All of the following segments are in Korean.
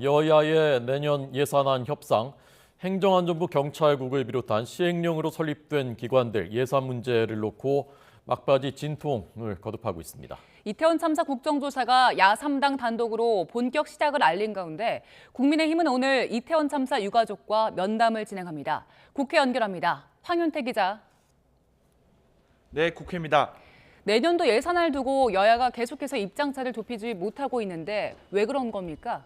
여야의 내년 예산안 협상, 행정안전부 경찰국을 비롯한 시행령으로 설립된 기관들 예산 문제를 놓고 막바지 진통을 거듭하고 있습니다. 이태원 참사 국정조사가 야3당 단독으로 본격 시작을 알린 가운데 국민의힘은 오늘 이태원 참사 유가족과 면담을 진행합니다. 국회 연결합니다. 황윤태 기자. 네, 국회입니다. 내년도 예산을 두고 여야가 계속해서 입장차를 좁히지 못하고 있는데 왜 그런 겁니까?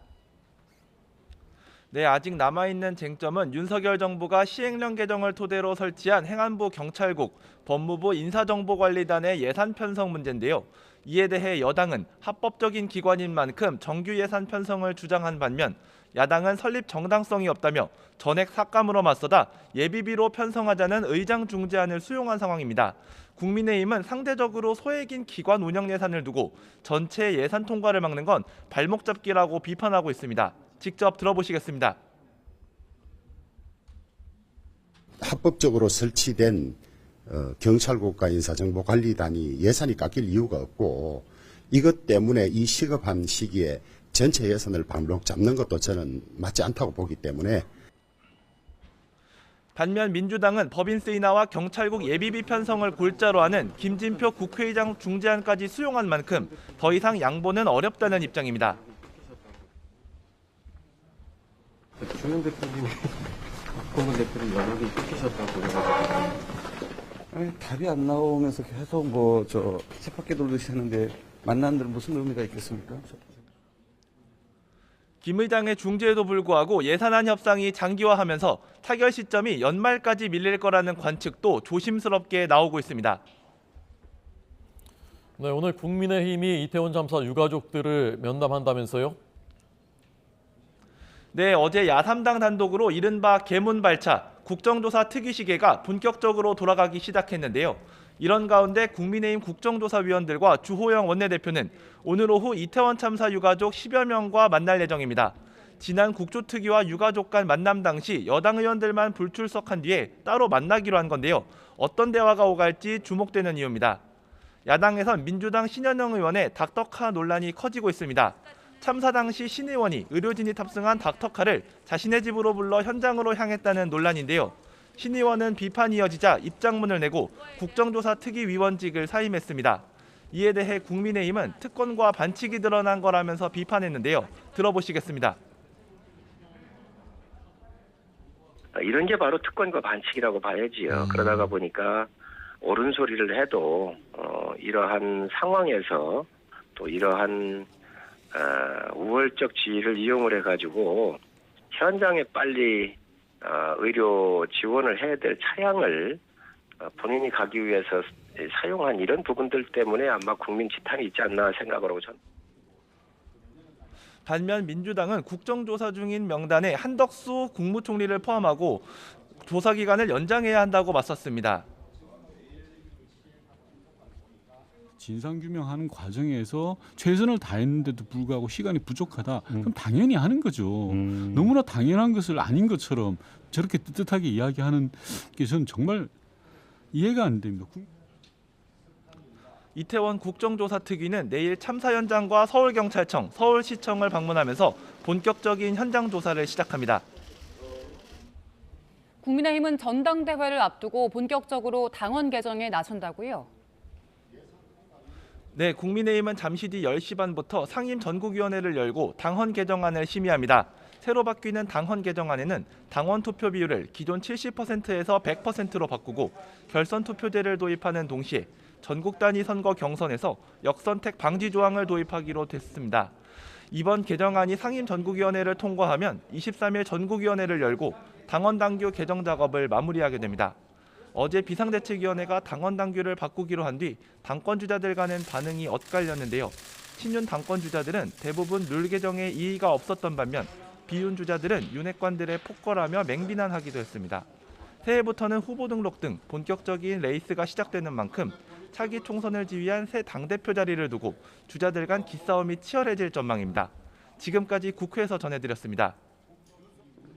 네, 아직 남아있는 쟁점은 윤석열 정부가 시행령 개정을 토대로 설치한 행안부 경찰국, 법무부 인사정보관리단의 예산 편성 문제인데요. 이에 대해 여당은 합법적인 기관인 만큼 정규 예산 편성을 주장한 반면 야당은 설립 정당성이 없다며 전액 삭감으로 맞서다 예비비로 편성하자는 의장 중재안을 수용한 상황입니다. 국민의힘은 상대적으로 소액인 기관 운영 예산을 두고 전체 예산 통과를 막는 건 발목 잡기라고 비판하고 있습니다. 직접 들어보시겠습니다. 합법적으로 설치된 경찰국과 인사정보관리단이 예산이 깎일 이유가 없고 이것 때문에 이 시급한 시기에 전체 예산을 발목 잡는 것도 저는 맞지 않다고 보기 때문에 반면 민주당은 법인세 인하와 경찰국 예비비 편성을 골자로 하는 김진표 국회의장 중재안까지 수용한 만큼 더 이상 양보는 어렵다는 입장입니다. 주영 대표님이 박홍근 대표를 연락이 끊기셨다고 그래가지고 답이 안 나오면서 계속 쳇바퀴 돌듯이 하는데 만난 데는 무슨 의미가 있겠습니까? 김 의장의 중재에도 불구하고 예산안 협상이 장기화하면서 타결 시점이 연말까지 밀릴 거라는 관측도 조심스럽게 나오고 있습니다. 네, 오늘 국민의힘이 이태원 참사 유가족들을 면담한다면서요? 네, 어제 야3당 단독으로 이른바 개문발차 국정조사 특위시계가 본격적으로 돌아가기 시작했는데요. 이런 가운데 국민의힘 국정조사위원들과 주호영 원내대표는 오늘 오후 이태원 참사 유가족 10여 명과 만날 예정입니다. 지난 국조특위와 유가족 간 만남 당시 여당 의원들만 불출석한 뒤에 따로 만나기로 한 건데요. 어떤 대화가 오갈지 주목되는 이유입니다. 야당에선 민주당 신현영 의원의 닥터카 논란이 커지고 있습니다. 참사 당시 신 의원이 의료진이 탑승한 닥터카를 자신의 집으로 불러 현장으로 향했다는 논란인데요. 신 의원은 비판이 이어지자 입장문을 내고 국정조사 특위위원직을 사임했습니다. 이에 대해 국민의힘은 특권과 반칙이 드러난 거라면서 비판했는데요. 들어보시겠습니다. 이런 게 바로 특권과 반칙이라고 봐야지요. 그러다가 보니까 옳은 소리를 해도 이러한 상황에서 또 이러한 우월적 지위를 이용을 해가지고 현장에 빨리 의료 지원을 해야 될 차량을 본인이 가기 위해서 사용한 이런 부분들 때문에 아마 국민 지탄이 있지 않나 생각을 하고 저는. 반면 민주당은 국정조사 중인 명단에 한덕수 국무총리를 포함하고 조사 기간을 연장해야 한다고 맞섰습니다. 진상규명하는 과정에서 최선을 다했는데도 불구하고 시간이 부족하다. 그럼 당연히 하는 거죠. 너무나 당연한 것을 아닌 것처럼 저렇게 떳떳하게 이야기하는 게 저는 정말 이해가 안 됩니다. 이태원 국정조사 특위는 내일 참사 현장과 서울경찰청, 서울시청을 방문하면서 본격적인 현장 조사를 시작합니다. 국민의힘은 전당대회를 앞두고 본격적으로 당원 개정에 나선다고요? 네, 국민의힘은 잠시 뒤 10시 반부터 상임 전국위원회를 열고 당헌 개정안을 심의합니다. 새로 바뀌는 당헌 개정안에는 당원 투표 비율을 기존 70%에서 100%로 바꾸고 결선 투표제를 도입하는 동시에 전국 단위 선거 경선에서 역선택 방지 조항을 도입하기로 됐습니다. 이번 개정안이 상임 전국위원회를 통과하면 23일 전국위원회를 열고 당원 당규 개정 작업을 마무리하게 됩니다. 어제 비상대책위원회가 당원 당규를 바꾸기로 한 뒤 당권 주자들 간의 반응이 엇갈렸는데요. 친윤 당권 주자들은 대부분 룰 개정에 이의가 없었던 반면 비윤 주자들은 윤핵관들의 폭거라며 맹비난하기도 했습니다. 새해부터는 후보 등록 등 본격적인 레이스가 시작되는 만큼 차기 총선을 지휘한 새 당대표 자리를 두고 주자들 간 기싸움이 치열해질 전망입니다. 지금까지 국회에서 전해드렸습니다.